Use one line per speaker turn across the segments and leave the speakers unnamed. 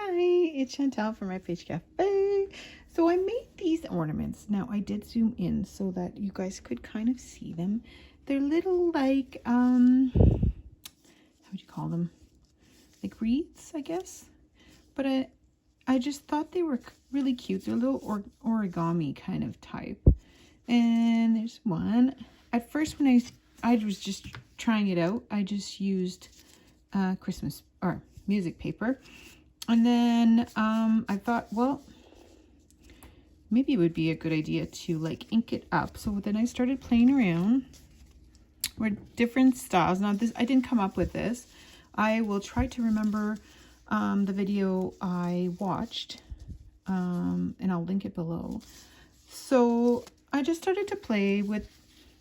Hi, it's Chantale from my Page Café. So I made these ornaments. Now I did zoom in so that you guys could kind of see them. They're little like, how would you call them? Like wreaths, I guess. But I just thought they were really cute. They're a little origami kind of type. And there's one. At first when I was just trying it out, I just used Christmas or music paper. And then I thought, well, maybe it would be a good idea to like ink it up. So then I started playing around with different styles. Now this, I didn't come up with this. I will try to remember the video I watched and I'll link it below. So I just started to play with,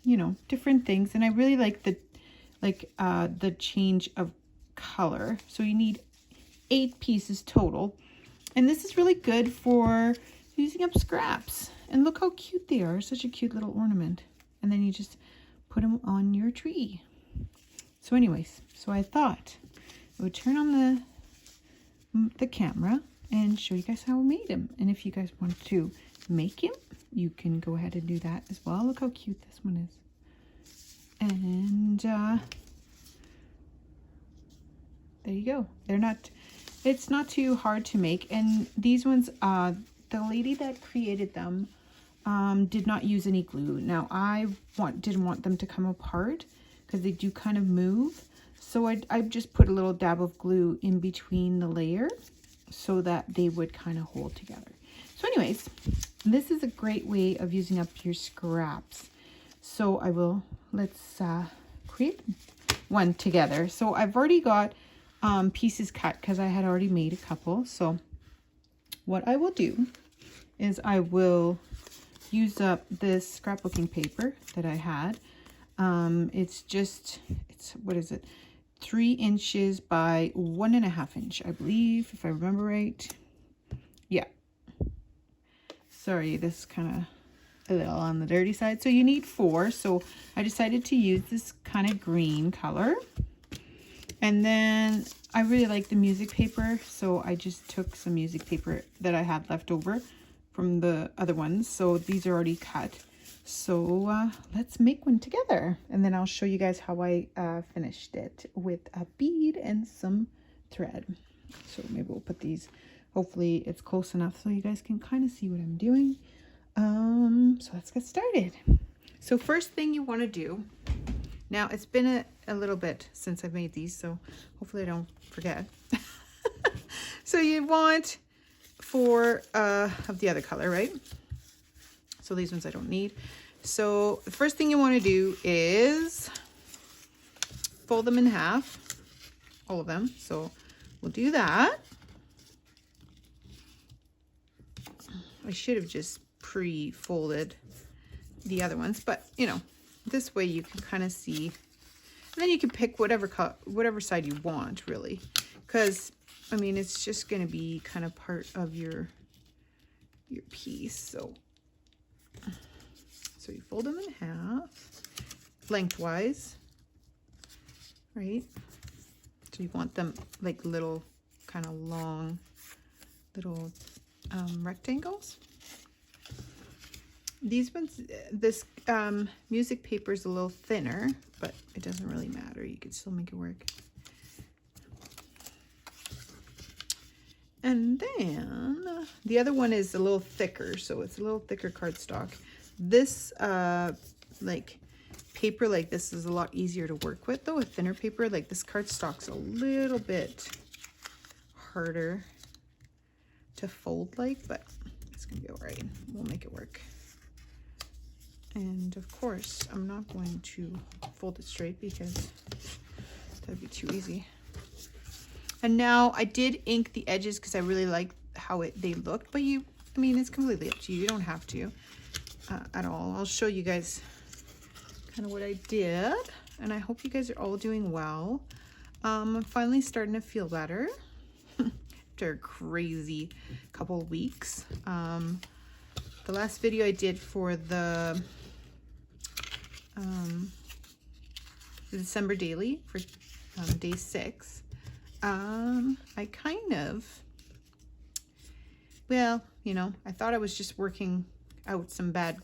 you know, different things. And I really like the change of color. So you need 8 pieces total, and this is really good for using up scraps. And look how cute they are. Such a cute little ornament. And then you just put them on your tree. So anyways, so I thought I would turn on the camera and show you guys how I made them. And if you guys want to make him, you can go ahead and do that as well. Look how cute this one is. And there you go. It's not too hard to make. And these ones, the lady that created them did not use any glue. Now I didn't want them to come apart because they do kind of move. So I just put a little dab of glue in between the layer so that they would kind of hold together. So anyways, this is a great way of using up your scraps. So let's create one together. So I've already got pieces cut because I had already made a couple. So what I will do is I will use up this scrapbooking paper that I had. It's what is it? 3 inches by 1.5 inch, I believe, if I remember right. Yeah. Sorry, this is kind of a little on the dirty side. So you need 4. So I decided to use this kind of green color. And then I really like the music paper, so I just took some music paper that I had left over from the other ones. So these are already cut. So let's make one together. And then I'll show you guys how I finished it with a bead and some thread. So maybe we'll put these, hopefully it's close enough so you guys can kind of see what I'm doing. So let's get started. So first thing you want to do, now it's been a little bit since I've made these, so hopefully I don't forget. So you want 4 of the other color, right? So these ones I don't need. So the first thing you want to do is fold them in half, all of them. So we'll do that. I should have just pre-folded the other ones, but you know, this way you can kind of see, and then you can pick whatever side you want, really, because I mean it's just going to be kind of part of your piece. So you fold them in half lengthwise, right? So you want them like little kind of long little rectangles. These ones, this music paper is a little thinner, but it doesn't really matter. You can still make it work. And then the other one is a little thicker, so it's a little thicker cardstock. This like paper like this is a lot easier to work with, though. A thinner paper like this cardstock's a little bit harder to fold like, but it's gonna be all right. We'll make it work. And of course, I'm not going to fold it straight because that'd be too easy. And now I did ink the edges because I really like how they look, but I mean, it's completely up to you. You don't have to at all. I'll show you guys kind of what I did, and I hope you guys are all doing well. I'm finally starting to feel better after a crazy couple of weeks. The last video I did for the December daily for day 6, I kind of well, you know, I thought I was just working out some bad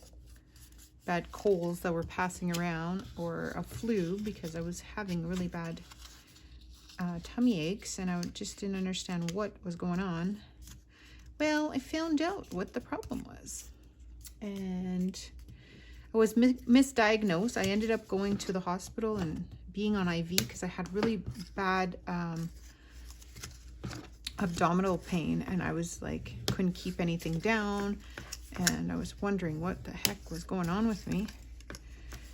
colds that were passing around, or a flu, because I was having really bad tummy aches, and I just didn't understand what was going on. Well, I found out what the problem was, and I was misdiagnosed. I ended up going to the hospital and being on IV because I had really bad abdominal pain, and I was like, couldn't keep anything down, and I was wondering what the heck was going on with me.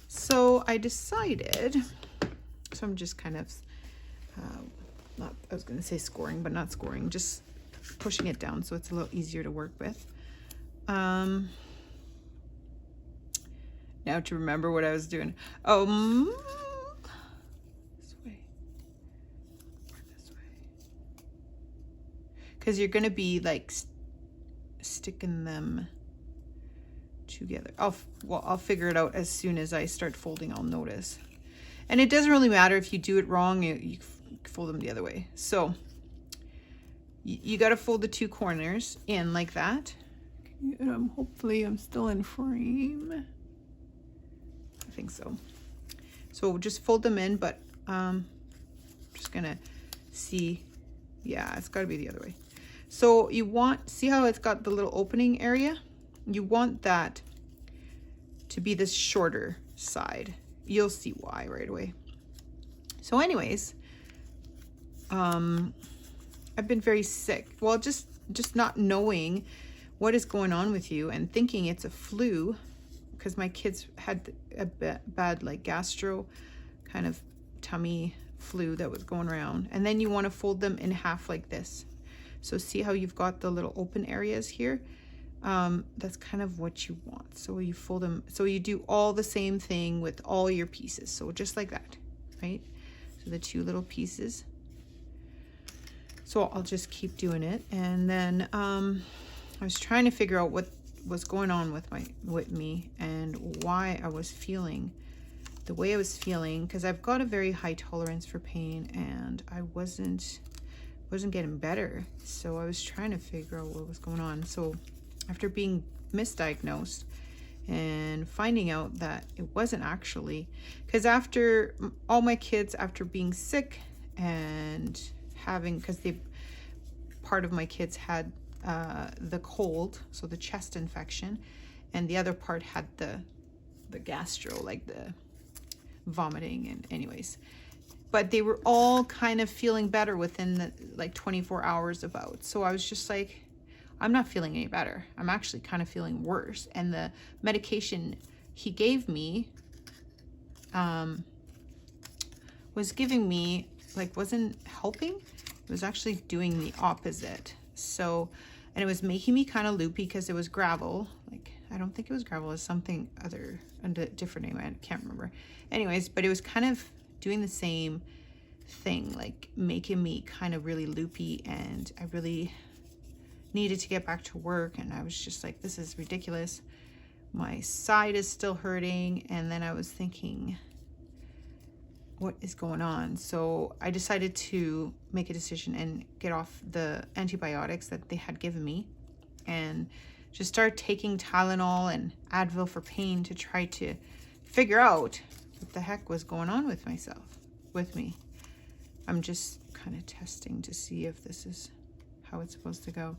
So I decided, so I'm just kind of not, I was going to say scoring, but not scoring, just pushing it down so it's a little easier to work with. Now to remember what I was doing. This way. This way. Because you're going to be like sticking them together. I'll figure it out as soon as I start folding. I'll notice. And it doesn't really matter if you do it wrong, you fold them the other way. So you got to fold the two corners in like that. Hopefully I'm still in frame. I think so. So just fold them in, but just gonna see. Yeah, it's got to be the other way. So you want, see how it's got the little opening area? You want that to be this shorter side. You'll see why right away. So anyways, I've been very sick. Well, just not knowing what is going on with you and thinking it's a flu, because my kids had a bad like gastro kind of tummy flu that was going around. And then you want to fold them in half like this. So see how you've got the little open areas here? That's kind of what you want. So you fold them, so you do all the same thing with all your pieces. So just like that, right? So the two little pieces. So I'll just keep doing it. And then I was trying to figure out what was going on with me and why I was feeling the way I was feeling, because I've got a very high tolerance for pain, and I wasn't getting better. So I was trying to figure out what was going on. So after being misdiagnosed and finding out that it wasn't actually, because after all my kids, after being sick and having, because part of my kids had the cold, so the chest infection, and the other part had the gastro, like the vomiting, and anyways, but they were all kind of feeling better within the like 24 hours about. So I was just like, I'm not feeling any better. I'm actually kind of feeling worse. And the medication he gave me was giving me, like, wasn't helping. It was actually doing the opposite. So, and it was making me kind of loopy because it was gravel. Like, I don't think it was gravel. It was something other, under a different name. I can't remember. Anyways, but it was kind of doing the same thing, like making me kind of really loopy, and I really needed to get back to work. And I was just like, this is ridiculous. My side is still hurting. And then I was thinking, what is going on? So I decided to make a decision and get off the antibiotics that they had given me and just start taking Tylenol and Advil for pain to try to figure out what the heck was going on with me. I'm just kind of testing to see if this is how it's supposed to go.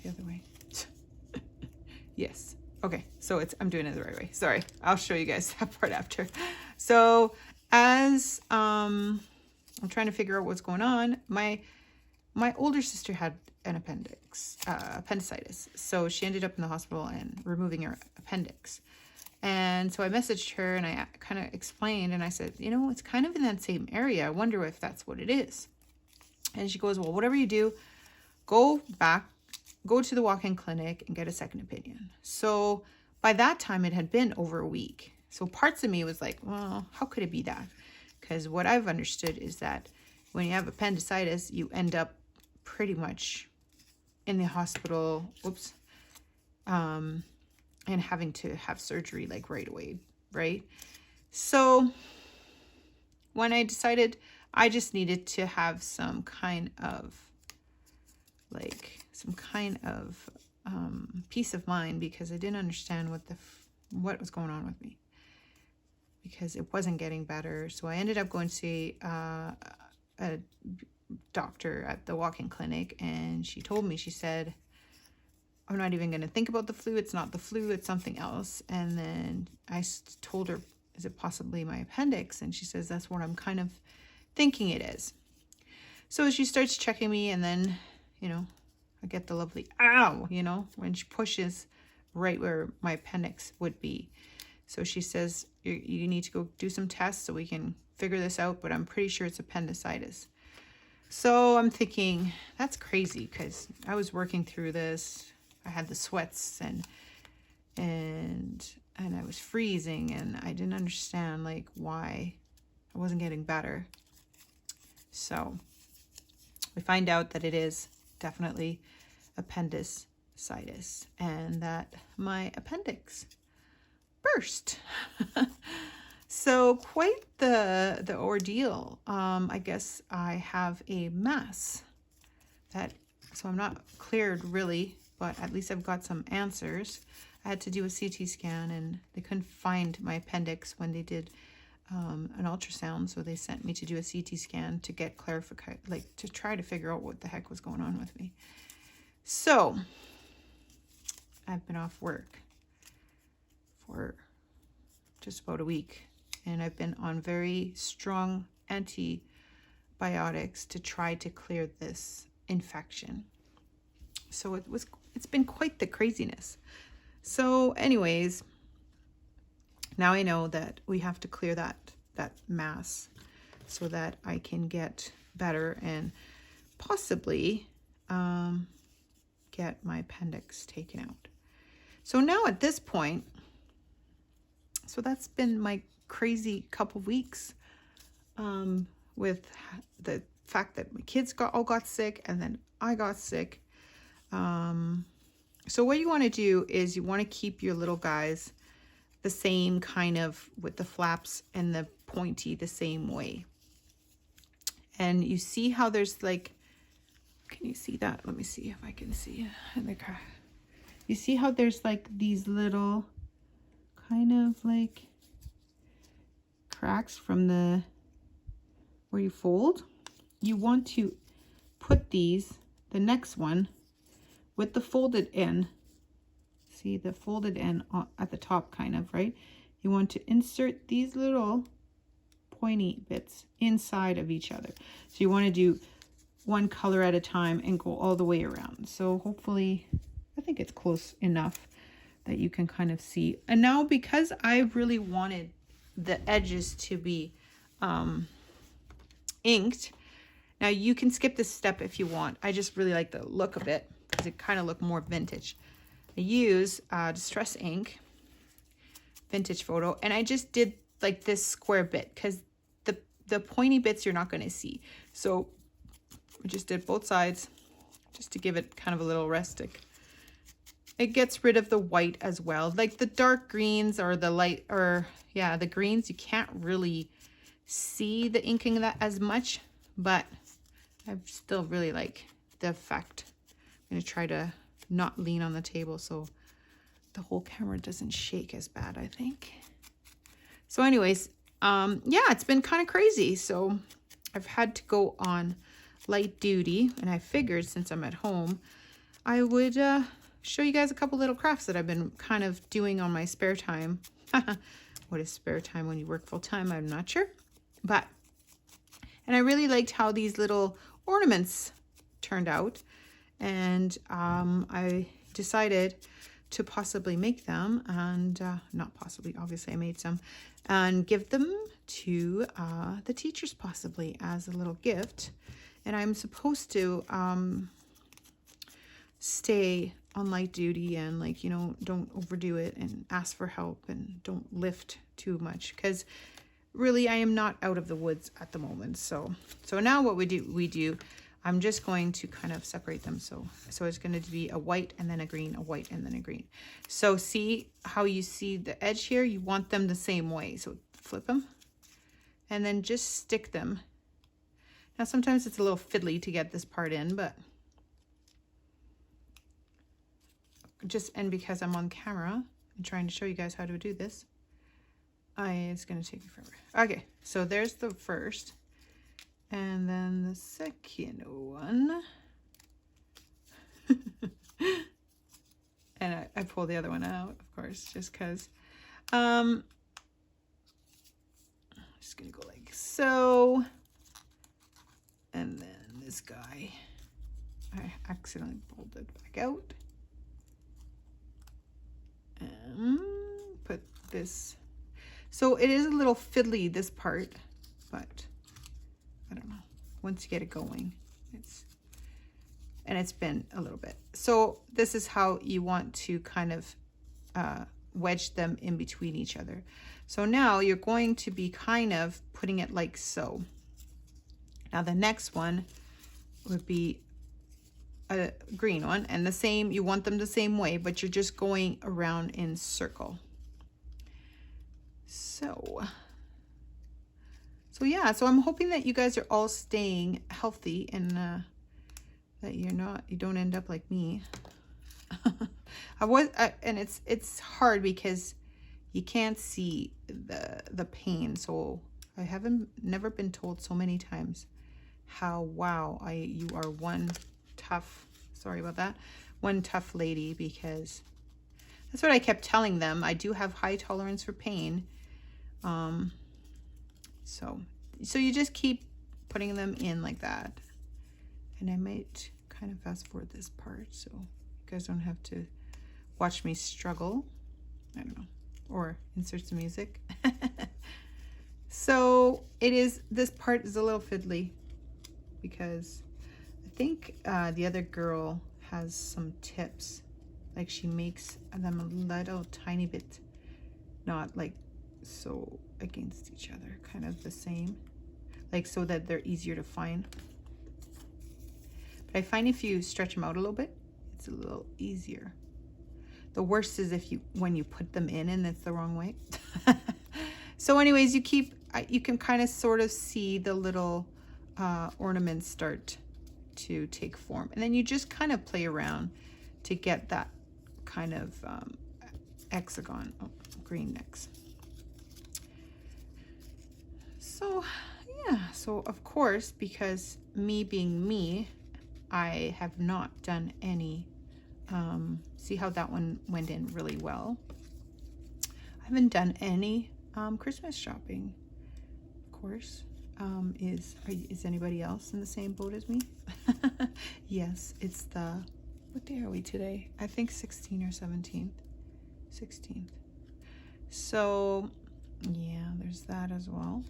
The other way. Yes. Okay. So I'm doing it the right way. Sorry. I'll show you guys that part after. So as I'm trying to figure out what's going on, my older sister had an appendicitis. So she ended up in the hospital and removing her appendix. And so I messaged her and I kind of explained, and I said, you know, it's kind of in that same area. I wonder if that's what it is. And she goes, well, whatever you do, go to the walk-in clinic and get a second opinion. So by that time it had been over a week. So parts of me was like, well, how could it be that? Because what I've understood is that when you have appendicitis, you end up pretty much in the hospital, and having to have surgery like right away, right? So when I decided I just needed to have some kind of peace of mind, because I didn't understand what was going on with me, because it wasn't getting better. So I ended up going to see a doctor at the walk-in clinic, and she told me, she said, I'm not even going to think about the flu. It's not the flu, it's something else. And then I told her, is it possibly my appendix? And she says, that's what I'm kind of thinking it is. So she starts checking me, and then, you know, I get the lovely ow, you know, when she pushes right where my appendix would be. So she says, you need to go do some tests so we can figure this out, but I'm pretty sure it's appendicitis. So I'm thinking, that's crazy, because I was working through this. I had the sweats and I was freezing, and I didn't understand like why I wasn't getting better. So we find out that it is definitely appendicitis, and that my appendix burst. So quite the ordeal. I guess I have a mass so I'm not cleared really, but at least I've got some answers. I had to do a CT scan, and they couldn't find my appendix when they did an ultrasound, so they sent me to do a CT scan to get clarification, like to try to figure out what the heck was going on with me. So I've been off work for just about a week, and I've been on very strong antibiotics to try to clear this infection. So it's been quite the craziness. So anyways, now I know that we have to clear that mass so that I can get better and possibly get my appendix taken out. So now at this point, so that's been my crazy couple weeks with the fact that my kids all got sick, and then I got sick. So what you want to do is you want to keep your little guys the same kind of, with the flaps and the pointy the same way. And you see how there's like, can you see that? Let me see if I can see it. You see how there's like these little kind of like cracks from where you fold? You want to put the next one with the folded end. See the folded end at the top, kind of, right? You want to insert these little pointy bits inside of each other. So you want to do one color at a time and go all the way around. So hopefully, I think it's close enough that you can kind of see. And now, because I really wanted the edges to be inked, now you can skip this step if you want. I just really like the look of it because it kind of look more vintage. I use Distress ink, vintage photo, and I just did like this square bit because the pointy bits you're not going to see. So I just did both sides just to give it kind of a little rustic. It gets rid of the white as well. Like the dark greens or the light, or yeah, the greens, you can't really see the inking of that as much, but I still really like the effect. I'm going to try to not lean on the table so the whole camera doesn't shake as bad, I think. So anyways, yeah, it's been kind of crazy. So I've had to go on light duty, and I figured since I'm at home, I would show you guys a couple little crafts that I've been kind of doing on my spare time. What is spare time when you work full time? I'm not sure. And I really liked how these little ornaments turned out. And I decided to possibly make them, and not possibly, obviously I made some, and give them to the teachers possibly as a little gift. And I'm supposed to stay on light duty and, like, you know, don't overdo it and ask for help and don't lift too much, because really I am not out of the woods at the moment. So now what we do, I'm just going to kind of separate them. So it's going to be a white and then a green, a white and then a green. So see how you see the edge here? You want them the same way. So flip them. and then just stick them. Now sometimes it's a little fiddly to get this part in, but and because I'm on camera and trying to show you guys how to do this, it's going to take me forever. Okay, so there's the first, and then the second one. And I pull the other one out, of course, just because. I'm just going to go like so. And then this guy, I accidentally pulled it back out. And put this. So it is a little fiddly, this part, but I don't know. Once you get it going, it's been a little bit. So this is how you want to kind of wedge them in between each other. So now you're going to be kind of putting it like so. Now the next one would be a green one, and the same, you want them the same way, but you're just going around in circle. So yeah, so I'm hoping that you guys are all staying healthy and that you don't end up like me. And it's hard because you can't see the pain. So I never been told so many times how, wow, you are one tough, sorry about that, one tough lady, because that's what I kept telling them. I do have high tolerance for pain. So you just keep putting them in like that. And I might kind of fast forward this part so you guys don't have to watch me struggle. I don't know, or insert some music. So this part is a little fiddly because I think the other girl has some tips, like she makes them a little tiny bit, not like so against each other, kind of the same, like so that they're easier to find. But I find if you stretch them out a little bit, it's a little easier. The worst is when you put them in and it's the wrong way. So anyways, you can kind of sort of see the little ornaments start to take form, and then you just kind of play around to get that kind of hexagon. Oh, green next. So yeah, so of course, because me being me, I have not done any, see how that one went in really well. I haven't done any Christmas shopping, of course. Is anybody else in the same boat as me? Yes, it's what day are we today? I think 16th or 17th. 16th. So yeah, there's that as well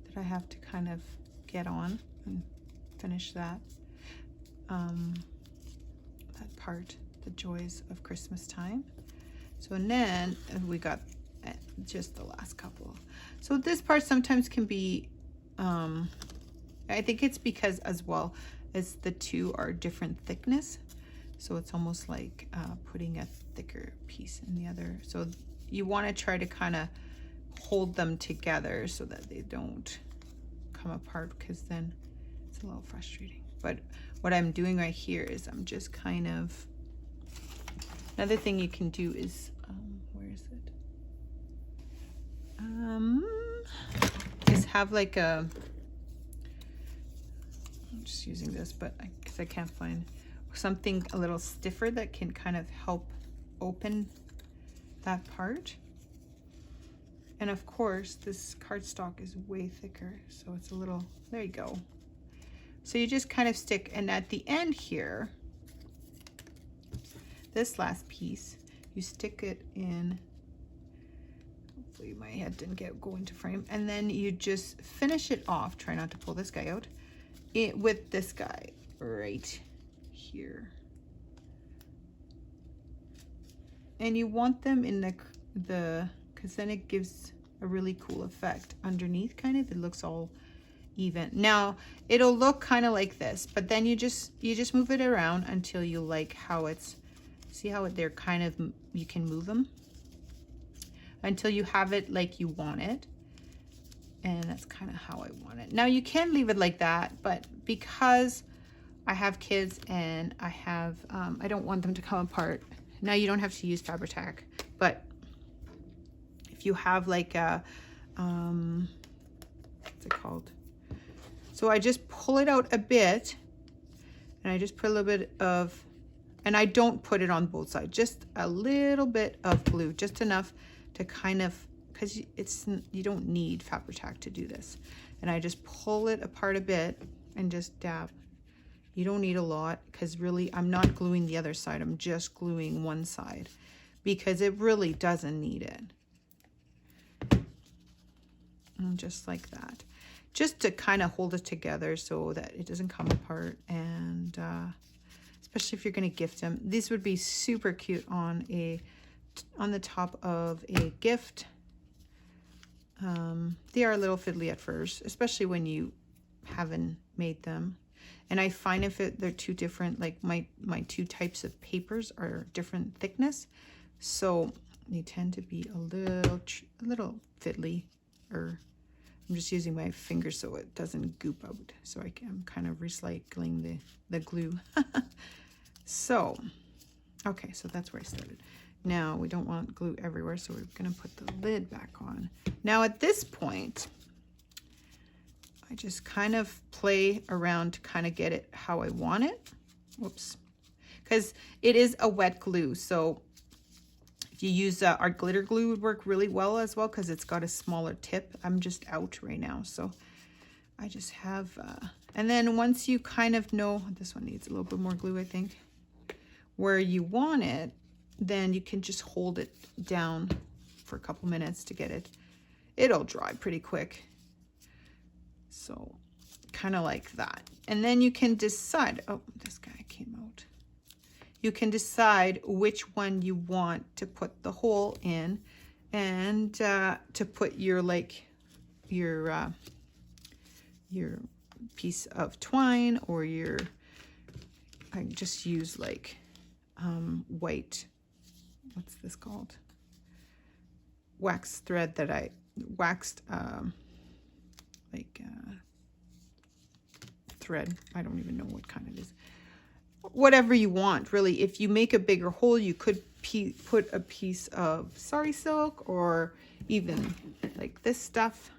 that I have to kind of get on and finish that. That part, the joys of Christmas time. So, and then we got just the last couple. So this part sometimes can be, I think it's because as well as the two are different thickness. So it's almost like putting a thicker piece in the other. So you want to try to kind of hold them together so that they don't come apart, because then it's a little frustrating. But what I'm doing right here is I'm just kind of, another thing you can do is, where is it? Is have like I'm just using this, but because I can't find something a little stiffer that can kind of help open that part. And of course, this cardstock is way thicker, so it's a little, there you go. So you just kind of stick, and at the end here, this last piece, you stick it in, hopefully my head didn't go into frame, and then you just finish it off. Try not to pull this guy out, with this guy right here. And you want them in the because then it gives a really cool effect underneath, kind of, it looks all even. Now it'll look kind of like this, but then you just move it around until you like how it's, see how they're kind of, you can move them until you have it like you want it. And that's kind of how I want it. Now you can leave it like that, but because I have kids and I don't want them to come apart. Now you don't have to use Fabri-Tac, but if you have like a, what's it called? So I just pull it out a bit and I just put a little bit of, and I don't put it on both sides, just a little bit of glue, just enough to kind of, because you don't need Fabri-Tac to do this. And I just pull it apart a bit and just dab. You don't need a lot, because really I'm not gluing the other side. I'm just gluing one side because it really doesn't need it. And just like that. Just to kind of hold it together so that it doesn't come apart. And especially if you're going to gift them. These would be super cute on the top of a gift. They are a little fiddly at first, especially when you haven't made them. And I find if they're too different, like my two types of papers are different thickness, so they tend to be a little fiddly. Or I'm just using my fingers so it doesn't goop out. So I'm kind of recycling the glue. So, okay, so that's where I started. Now we don't want glue everywhere, so we're gonna put the lid back on. Now at this point, I just kind of play around to kind of get it how I want it. Whoops. Because it is a wet glue. So if you use art glitter glue would work really well as well, because it's got a smaller tip. I'm just out right now. So I just have, and then once you kind of know, this one needs a little bit more glue, I think, where you want it, then you can just hold it down for a couple minutes to get it. It'll dry pretty quick. So kind of like that. And then you can decide, oh, this guy came out. You can decide which one you want to put the hole in, and to put your your piece of twine, or I just use like white, what's this called? Wax thread that I waxed, thread. I don't even know what kind it is. Whatever you want, really. If you make a bigger hole, you could put a piece of sari silk, or even like this stuff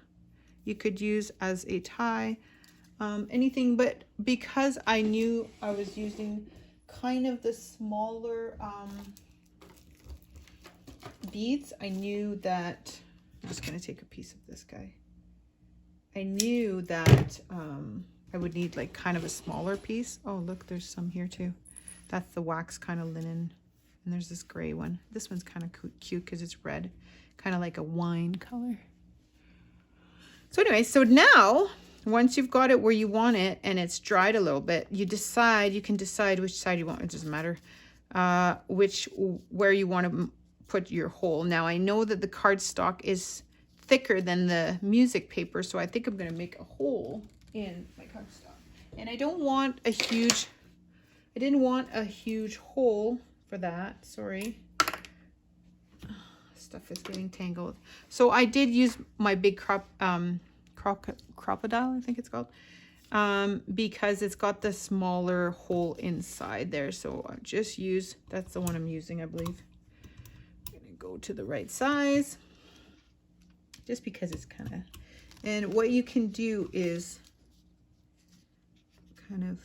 you could use as a tie. Anything, but because I knew I was using kind of the smaller beads, I knew that, I'm just going to take a piece of this guy. I knew that I would need like kind of a smaller piece. Oh, look, there's some here too. That's the wax kind of linen. And there's this gray one. This one's kind of cute because it's red, kind of like a wine color. So anyway, so now once you've got it where you want it and it's dried a little bit, you can decide which side you want. It doesn't matter where you want to put your hole. Now I know that the cardstock is thicker than the music paper, so I think I'm going to make a hole in my cardstock. And I didn't want a huge hole for that. Sorry. Stuff is getting tangled. So I did use my big crocodile, I think it's called, because it's got the smaller hole inside there. So I just that's the one I'm using, I believe. I'm gonna go to the right size, just because it's kind of, and what you can do is kind of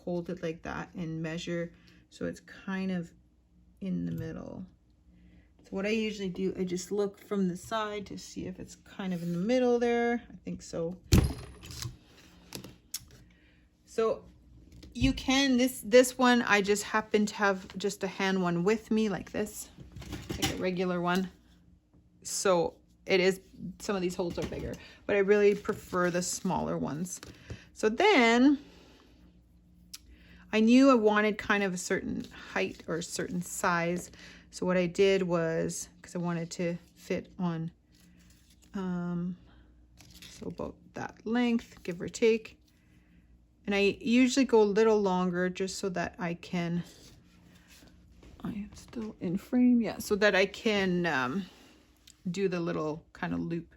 hold it like that and measure so it's kind of in the middle. So what I usually do, I just look from the side to see if it's kind of in the middle there. I think so. So you can, this one, I just happen to have just a hand one with me like this, like a regular one. So it is, some of these holes are bigger, but I really prefer the smaller ones. So then I knew I wanted kind of a certain height or a certain size. So what I did was, because I wanted to fit on, so about that length, give or take. And I usually go a little longer just so that I am still in frame, yeah, so that I can do the little kind of loop.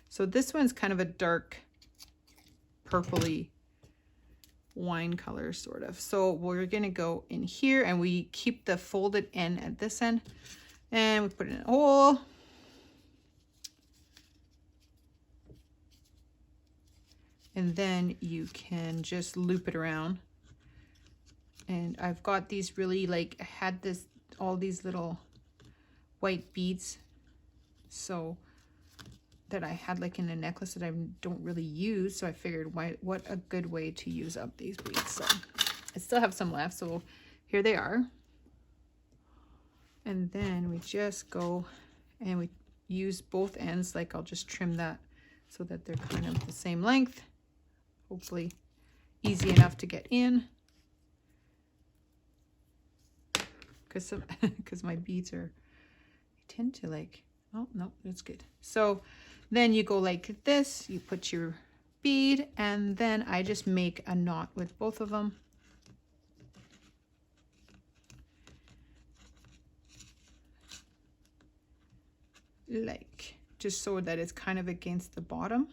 So this one's kind of a dark purpley wine color sort of. So we're going to go in here and we keep the folded end at this end and we put it in a hole. And then you can just loop it around. And I've got these really like, I had this, all these little white beads. So that I had like in a necklace that I don't really use. So I figured what a good way to use up these beads. So I still have some left. So here they are. And then we just go and we use both ends. Like I'll just trim that so that they're kind of the same length. Hopefully easy enough to get in. Because my beads are, I tend to like, oh no, that's good. So then you go like this, you put your bead, and then I just make a knot with both of them. Like, just so that it's kind of against the bottom.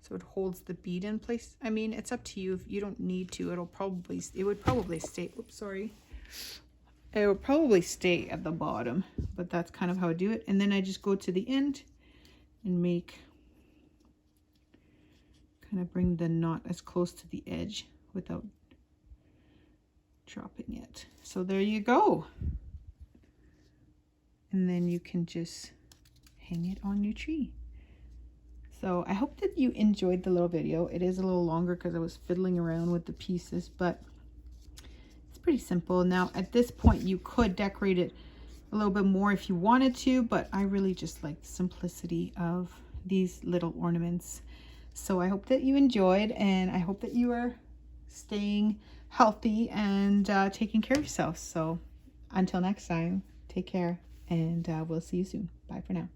So it holds the bead in place. I mean, it's up to you. If you don't need to, it would probably stay, oops, sorry. It would probably stay at the bottom, but that's kind of how I do it. And then I just go to the end and kind of bring the knot as close to the edge without dropping it. So there you go. And then you can just hang it on your tree. So I hope that you enjoyed the little video. It is a little longer because I was fiddling around with the pieces, but it's pretty simple. Now at this point you could decorate it a little bit more if you wanted to, but I really just like the simplicity of these little ornaments. So I hope that you enjoyed, and I hope that you are staying healthy and taking care of yourself. So until next time, take care, and we'll see you soon. Bye for now.